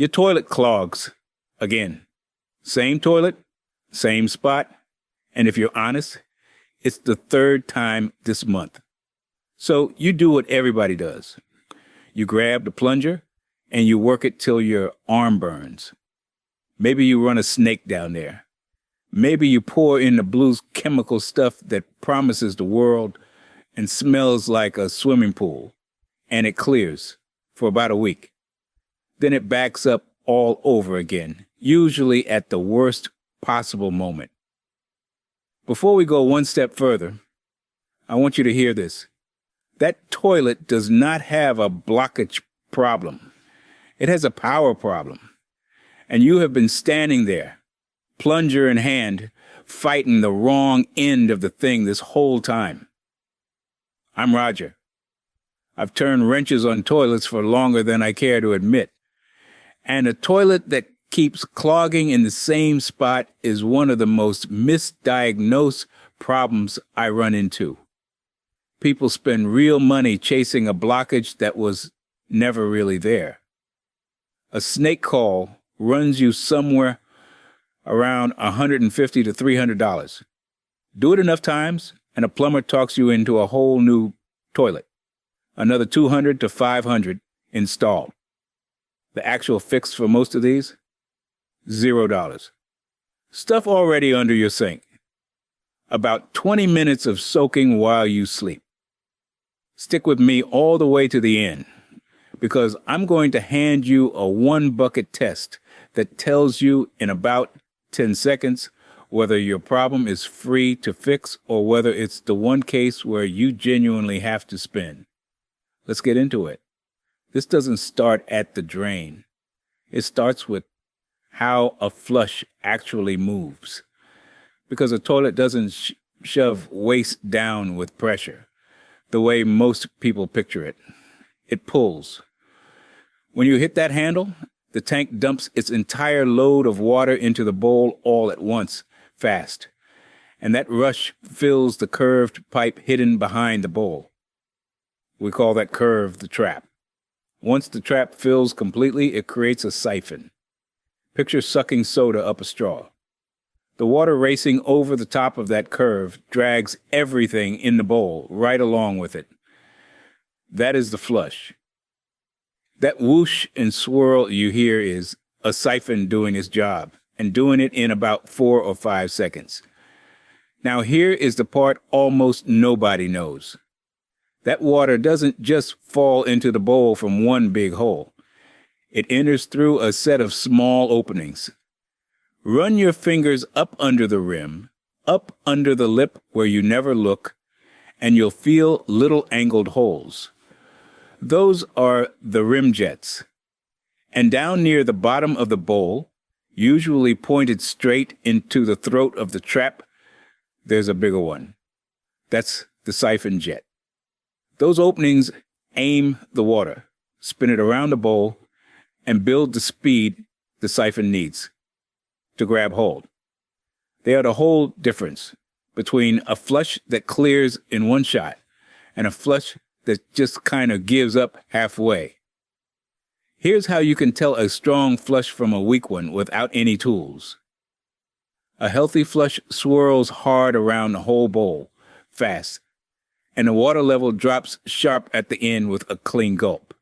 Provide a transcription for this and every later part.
Your toilet clogs. Again, same toilet, same spot, and if you're honest, it's the third time this month. So you do what everybody does. You grab the plunger and you work it till your arm burns. Maybe you run a snake down there. Maybe you pour in the blue chemical stuff that promises the world and smells like a swimming pool, and it clears for about a week. Then it backs up all over again, usually at the worst possible moment. Before we go one step further, I want you to hear this. That toilet does not have a blockage problem. It has a power problem. And you have been standing there, plunger in hand, fighting the wrong end of the thing this whole time. I'm Roger. I've turned wrenches on toilets for longer than I care to admit. And a toilet that keeps clogging in the same spot is one of the most misdiagnosed problems I run into. People spend real money chasing a blockage that was never really there. A snake call runs you somewhere around $150 to $300. Do it enough times, and a plumber talks you into a whole new toilet. Another $200 to $500 installed. The actual fix for most of these? $0. Stuff already under your sink. About 20 minutes of soaking while you sleep. Stick with me all the way to the end, because I'm going to hand you a one-bucket test that tells you in about 10 seconds whether your problem is free to fix or whether it's the one case where you genuinely have to spend. Let's get into it. This doesn't start at the drain. It starts with how a flush actually moves. Because a toilet doesn't shove waste down with pressure, the way most people picture it. It pulls. When you hit that handle, the tank dumps its entire load of water into the bowl all at once, fast. And that rush fills the curved pipe hidden behind the bowl. We call that curve the trap. Once the trap fills completely, it creates a siphon. Picture sucking soda up a straw. The water racing over the top of that curve drags everything in the bowl right along with it. That is the flush. That whoosh and swirl you hear is a siphon doing its job, and doing it in about 4 or 5 seconds. Now here is the part almost nobody knows. That water doesn't just fall into the bowl from one big hole. It enters through a set of small openings. Run your fingers up under the rim, up under the lip where you never look, and you'll feel little angled holes. Those are the rim jets. And down near the bottom of the bowl, usually pointed straight into the throat of the trap, there's a bigger one. That's the siphon jet. Those openings aim the water, spin it around the bowl, and build the speed the siphon needs to grab hold. They are the whole difference between a flush that clears in one shot and a flush that just kind of gives up halfway. Here's how you can tell a strong flush from a weak one without any tools. A healthy flush swirls hard around the whole bowl, fast, and the water level drops sharp at the end with a clean gulp.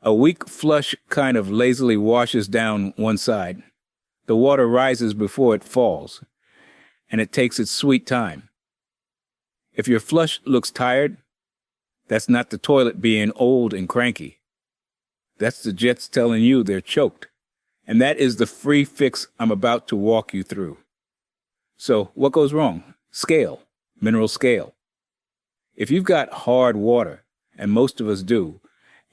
A weak flush kind of lazily washes down one side. The water rises before it falls, and it takes its sweet time. If your flush looks tired, that's not the toilet being old and cranky. That's the jets telling you they're choked. And that is the free fix I'm about to walk you through. So what goes wrong? Scale, mineral scale. If you've got hard water, and most of us do,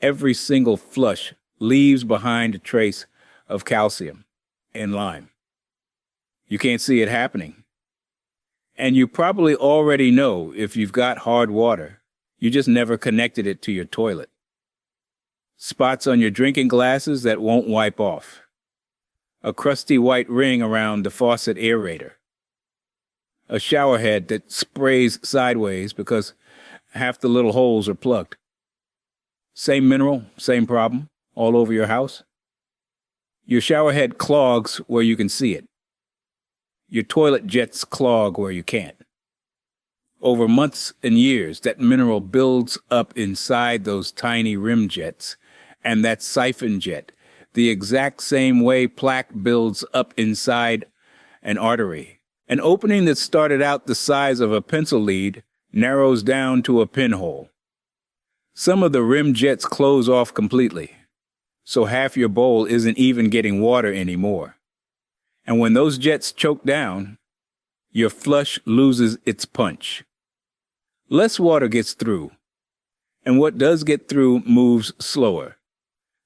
every single flush leaves behind a trace of calcium and lime. You can't see it happening. And you probably already know if you've got hard water, you just never connected it to your toilet. Spots on your drinking glasses that won't wipe off. A crusty white ring around the faucet aerator. A shower head that sprays sideways because half the little holes are plugged. Same mineral, same problem, all over your house. Your shower head clogs where you can see it. Your toilet jets clog where you can't. Over months and years, that mineral builds up inside those tiny rim jets, and that siphon jet, the exact same way plaque builds up inside an artery. An opening that started out the size of a pencil lead narrows down to a pinhole. Some of the rim jets close off completely, so half your bowl isn't even getting water anymore. And when those jets choke down, your flush loses its punch. Less water gets through, and what does get through moves slower.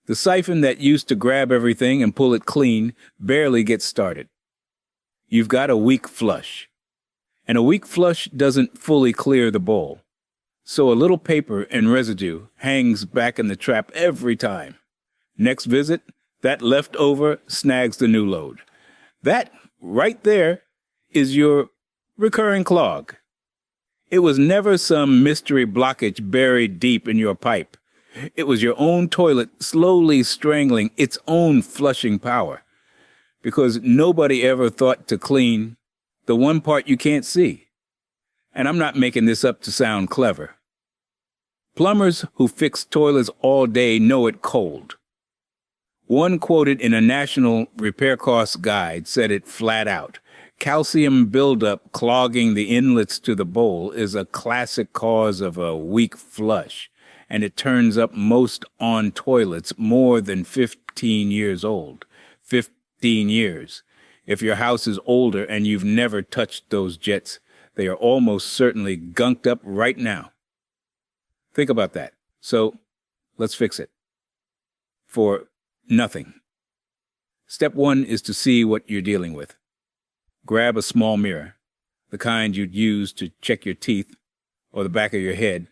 The siphon that used to grab everything and pull it clean barely gets started. You've got a weak flush, and a weak flush doesn't fully clear the bowl. So a little paper and residue hangs back in the trap every time. Next visit, that leftover snags the new load. That, right there, is your recurring clog. It was never some mystery blockage buried deep in your pipe. It was your own toilet slowly strangling its own flushing power. Because nobody ever thought to clean the one part you can't see. And I'm not making this up to sound clever. Plumbers who fix toilets all day know it cold. One quoted in a national repair cost guide said it flat out. Calcium buildup clogging the inlets to the bowl is a classic cause of a weak flush, and it turns up most on toilets more than 15 years old. 15 years. If your house is older and you've never touched those jets, they are almost certainly gunked up right now. Think about that. So, let's fix it. For nothing. Step 1 is to see what you're dealing with. Grab a small mirror, the kind you'd use to check your teeth or the back of your head,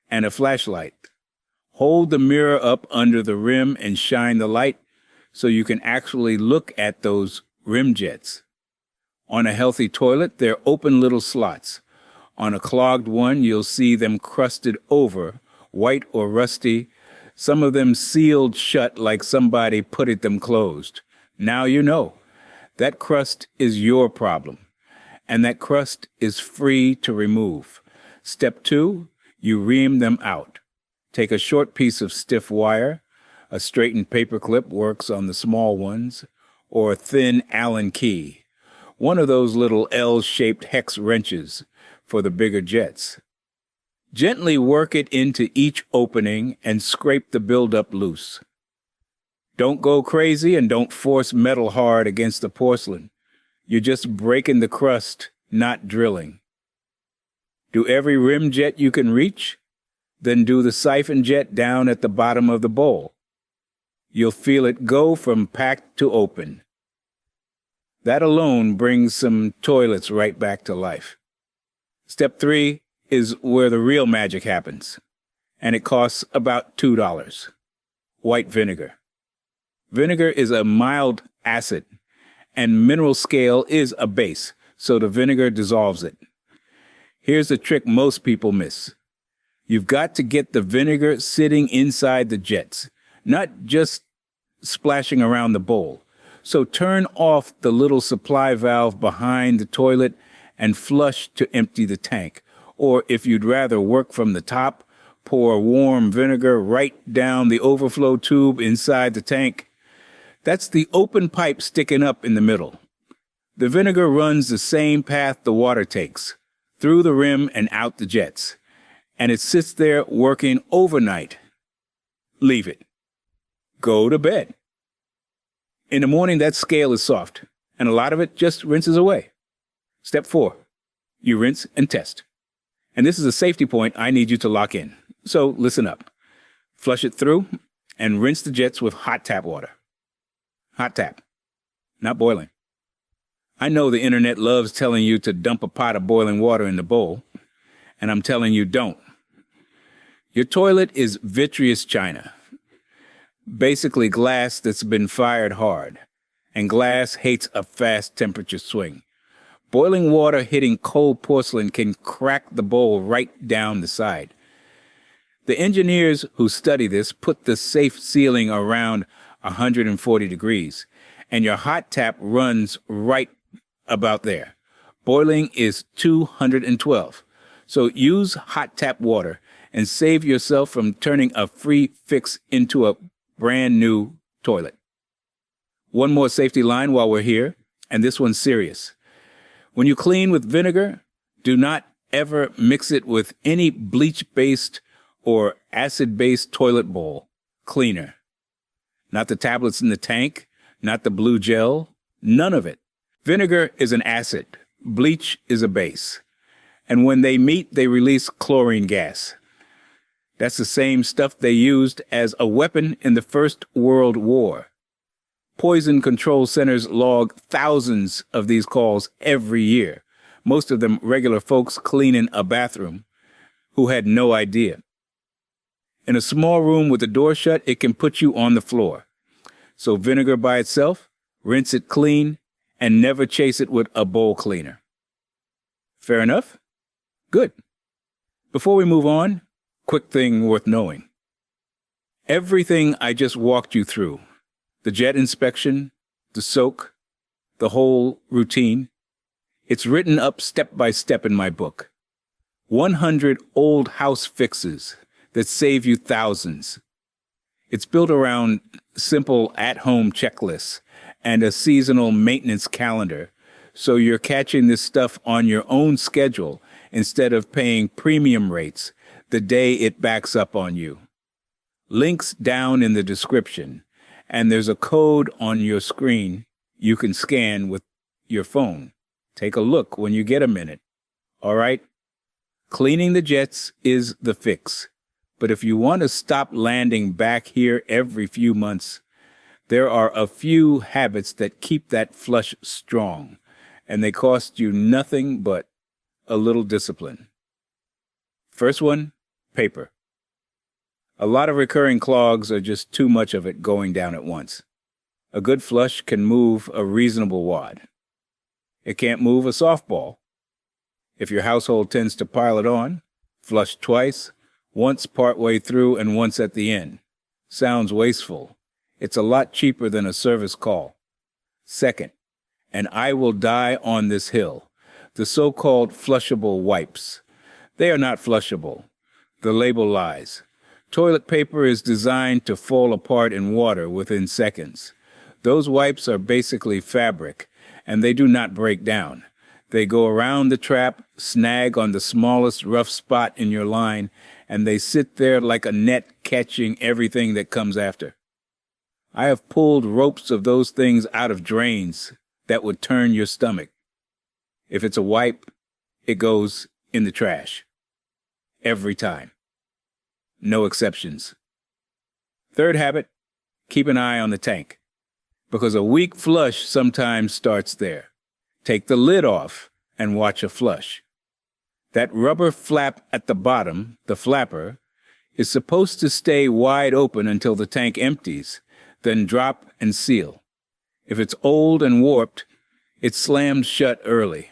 and a flashlight. Hold the mirror up under the rim and shine the light so you can actually look at those rim jets. On a healthy toilet, they're open little slots. On a clogged one, you'll see them crusted over, white or rusty, some of them sealed shut like somebody putted them closed. Now you know. That crust is your problem, and that crust is free to remove. Step 2, you ream them out. Take a short piece of stiff wire, a straightened paper clip works on the small ones, or a thin Allen key, one of those little L-shaped hex wrenches for the bigger jets. Gently work it into each opening and scrape the buildup loose. Don't go crazy and don't force metal hard against the porcelain. You're just breaking the crust, not drilling. Do every rim jet you can reach, then do the siphon jet down at the bottom of the bowl. You'll feel it go from packed to open. That alone brings some toilets right back to life. Step 3 is where the real magic happens, and it costs about $2. White vinegar. Vinegar is a mild acid, and mineral scale is a base, so the vinegar dissolves it. Here's the trick most people miss. You've got to get the vinegar sitting inside the jets, not just splashing around the bowl. So turn off the little supply valve behind the toilet and flush to empty the tank. Or if you'd rather work from the top, pour warm vinegar right down the overflow tube inside the tank. That's the open pipe sticking up in the middle. The vinegar runs the same path the water takes, through the rim and out the jets. And it sits there working overnight. Leave it. Go to bed. In the morning, that scale is soft, and a lot of it just rinses away. Step 4, you rinse and test. And this is a safety point I need you to lock in. So listen up. Flush it through and rinse the jets with hot tap water. Hot tap, not boiling. I know the internet loves telling you to dump a pot of boiling water in the bowl, and I'm telling you don't. Your toilet is vitreous china, basically glass that's been fired hard, and glass hates a fast temperature swing. Boiling water hitting cold porcelain can crack the bowl right down the side. The engineers who study this put the safe sealing around 140 degrees, and your hot tap runs right about there. Boiling is 212. So use hot tap water and save yourself from turning a free fix into a brand new toilet. One more safety line while we're here, and this one's serious. When you clean with vinegar, do not ever mix it with any bleach-based or acid-based toilet bowl cleaner. Not the tablets in the tank, not the blue gel, none of it. Vinegar is an acid. Bleach is a base. And when they meet, they release chlorine gas. That's the same stuff they used as a weapon in the First World War. Poison control centers log thousands of these calls every year, most of them regular folks cleaning a bathroom who had no idea. In a small room with the door shut, it can put you on the floor. So vinegar by itself, rinse it clean, and never chase it with a bowl cleaner. Fair enough? Good. Before we move on, quick thing worth knowing. Everything I just walked you through, the jet inspection, the soak, the whole routine, it's written up step by step in my book. 100 old house fixes that save you thousands. It's built around simple at-home checklists and a seasonal maintenance calendar, so you're catching this stuff on your own schedule instead of paying premium rates the day it backs up on you. Links down in the description, and there's a code on your screen you can scan with your phone. Take a look when you get a minute. All right? Cleaning the jets is the fix. But if you want to stop landing back here every few months, there are a few habits that keep that flush strong, and they cost you nothing but a little discipline. First one, paper. A lot of recurring clogs are just too much of it going down at once. A good flush can move a reasonable wad. It can't move a softball. If your household tends to pile it on, flush twice, once partway through and once at the end. Sounds wasteful. It's a lot cheaper than a service call. Second, and I will die on this hill, the so-called flushable wipes. They are not flushable. The label lies. Toilet paper is designed to fall apart in water within seconds. Those wipes are basically fabric, and they do not break down. They go around the trap, snag on the smallest rough spot in your line, and they sit there like a net catching everything that comes after. I have pulled ropes of those things out of drains that would turn your stomach. If it's a wipe, it goes in the trash. Every time. No exceptions. Third habit, keep an eye on the tank, because a weak flush sometimes starts there. Take the lid off and watch a flush. That rubber flap at the bottom, the flapper, is supposed to stay wide open until the tank empties, then drop and seal. If it's old and warped, it's slammed shut early,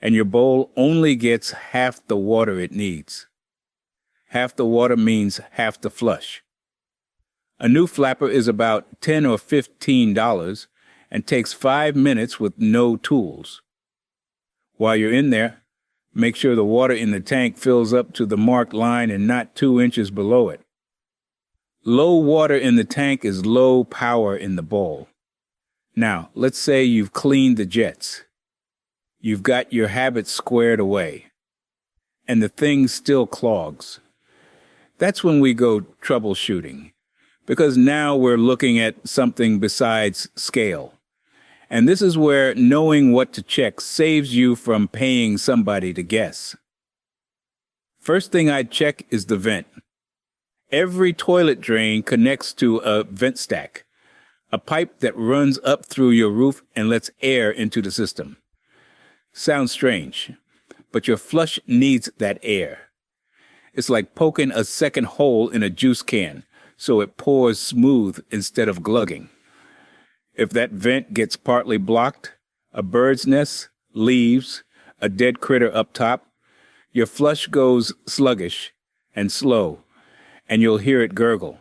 and your bowl only gets half the water it needs. Half the water means half the flush. A new flapper is about $10 or $15 and takes 5 minutes with no tools. While you're in there, make sure the water in the tank fills up to the marked line and not 2 inches below it. Low water in the tank is low power in the bowl. Now, let's say you've cleaned the jets. You've got your habits squared away, and the thing still clogs. That's when we go troubleshooting, because now we're looking at something besides scale. And this is where knowing what to check saves you from paying somebody to guess. First thing I'd check is the vent. Every toilet drain connects to a vent stack, a pipe that runs up through your roof and lets air into the system. Sounds strange, but your flush needs that air. It's like poking a second hole in a juice can, so it pours smooth instead of glugging. If that vent gets partly blocked, a bird's nest, leaves, a dead critter up top, your flush goes sluggish and slow, and you'll hear it gurgle.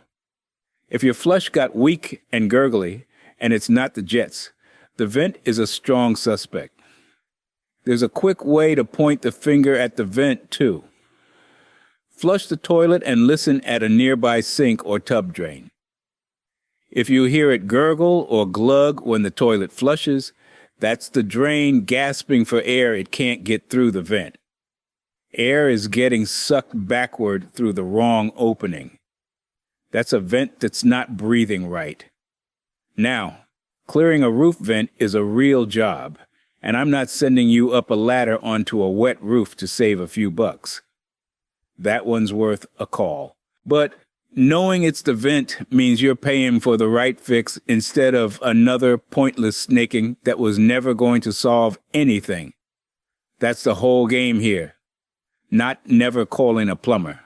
If your flush got weak and gurgly, and it's not the jets, the vent is a strong suspect. There's a quick way to point the finger at the vent, too. Flush the toilet and listen at a nearby sink or tub drain. If you hear it gurgle or glug when the toilet flushes, that's the drain gasping for air it can't get through the vent. Air is getting sucked backward through the wrong opening. That's a vent that's not breathing right. Now, clearing a roof vent is a real job, and I'm not sending you up a ladder onto a wet roof to save a few bucks. That one's worth a call. But knowing it's the vent means you're paying for the right fix instead of another pointless snaking that was never going to solve anything. That's the whole game here. Not never calling a plumber.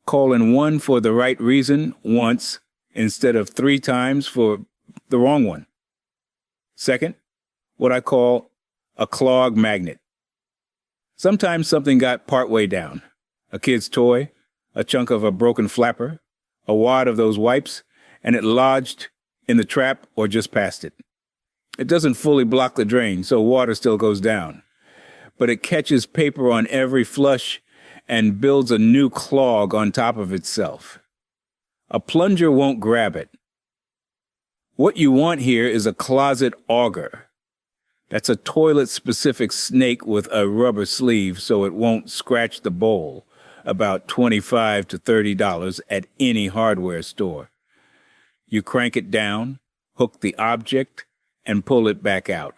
Calling one for the right reason once instead of 3 times for the wrong one. Second, what I call a clog magnet. Sometimes something got partway down. A kid's toy, a chunk of a broken flapper, a wad of those wipes, and it lodged in the trap or just past it. It doesn't fully block the drain, so water still goes down. But it catches paper on every flush and builds a new clog on top of itself. A plunger won't grab it. What you want here is a closet auger. That's a toilet-specific snake with a rubber sleeve so it won't scratch the bowl, about $25 to $30 at any hardware store. You crank it down, hook the object, and pull it back out.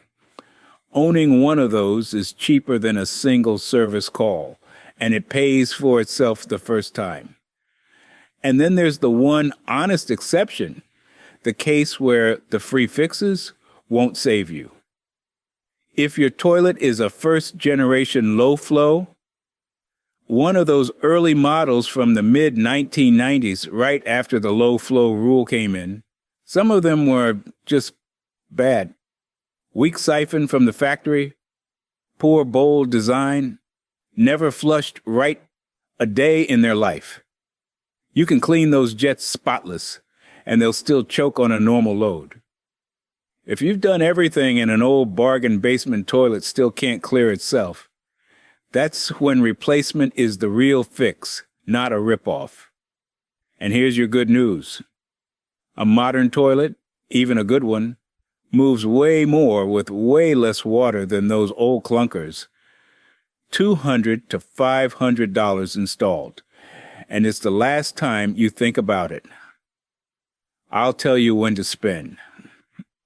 Owning one of those is cheaper than a single service call, and it pays for itself the first time. And then there's the one honest exception, the case where the free fixes won't save you. If your toilet is a first-generation low-flow, one of those early models from the mid-1990s, right after the low-flow rule came in, some of them were just bad. Weak siphon from the factory, poor bowl design, never flushed right a day in their life. You can clean those jets spotless, and they'll still choke on a normal load. If you've done everything and an old bargain basement toilet still can't clear itself, that's when replacement is the real fix, not a ripoff. And here's your good news. A modern toilet, even a good one, moves way more with way less water than those old clunkers. $200 to $500 installed. And it's the last time you think about it. I'll tell you when to spend.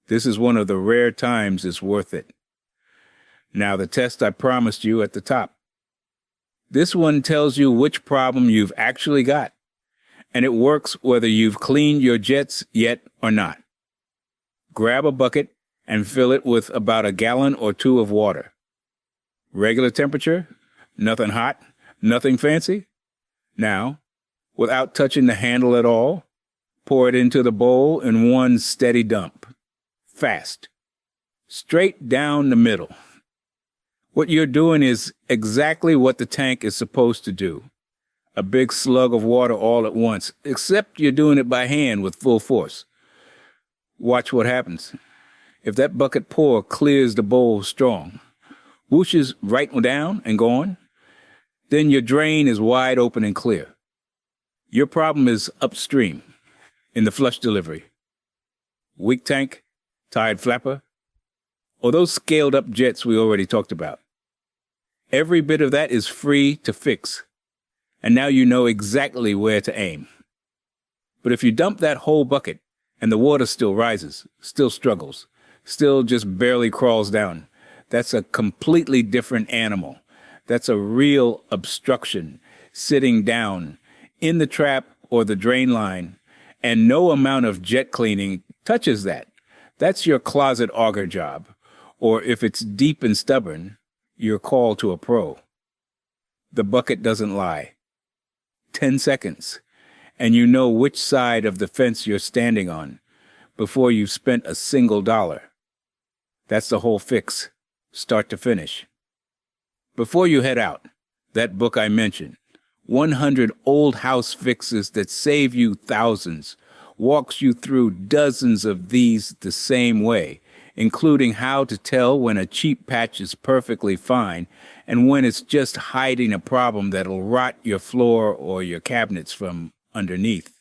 This is one of the rare times it's worth it. Now the test I promised you at the top. This one tells you which problem you've actually got, and it works whether you've cleaned your jets yet or not. Grab a bucket and fill it with about 1 gallon or 2 of water. Regular temperature, nothing hot, nothing fancy. Now, without touching the handle at all, pour it into the bowl in one steady dump. Fast. Straight down the middle. What you're doing is exactly what the tank is supposed to do. A big slug of water all at once, except you're doing it by hand with full force. Watch what happens. If that bucket pour clears the bowl strong, whooshes right down and gone, then your drain is wide open and clear. Your problem is upstream, in the flush delivery. Weak tank, tired flapper, or those scaled up jets we already talked about. Every bit of that is free to fix, and now you know exactly where to aim. But if you dump that whole bucket and the water still rises, still struggles, still just barely crawls down, that's a completely different animal. That's a real obstruction, sitting down in the trap or the drain line, and no amount of jet cleaning touches that. That's your closet auger job. Or if it's deep and stubborn, your call to a pro. The bucket doesn't lie. 10 seconds, and you know which side of the fence you're standing on before you've spent a single dollar. That's the whole fix, start to finish. Before you head out, that book I mentioned, 100 old house fixes that save you thousands, walks you through dozens of these the same way, including how to tell when a cheap patch is perfectly fine and when it's just hiding a problem that'll rot your floor or your cabinets from underneath.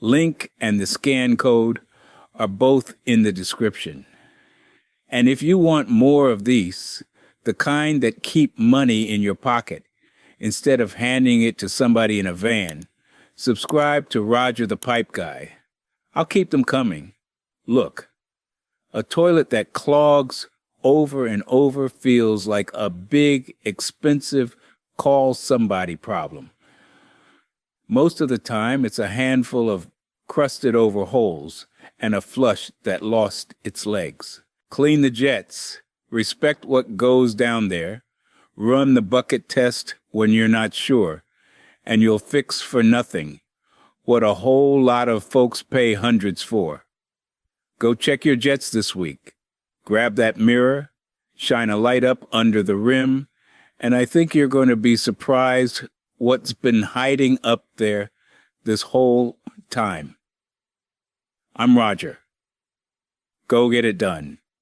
Link and the scan code are both in the description. And if you want more of these, the kind that keep money in your pocket instead of handing it to somebody in a van, subscribe to Roger the Pipe Guy. I'll keep them coming. Look, a toilet that clogs over and over feels like a big, expensive, call somebody problem. Most of the time, it's a handful of crusted over holes and a flush that lost its legs. Clean the jets, respect what goes down there, run the bucket test when you're not sure, and you'll fix for nothing what a whole lot of folks pay hundreds for. Go check your jets this week. Grab that mirror, shine a light up under the rim, and I think you're going to be surprised what's been hiding up there this whole time. I'm Roger. Go get it done.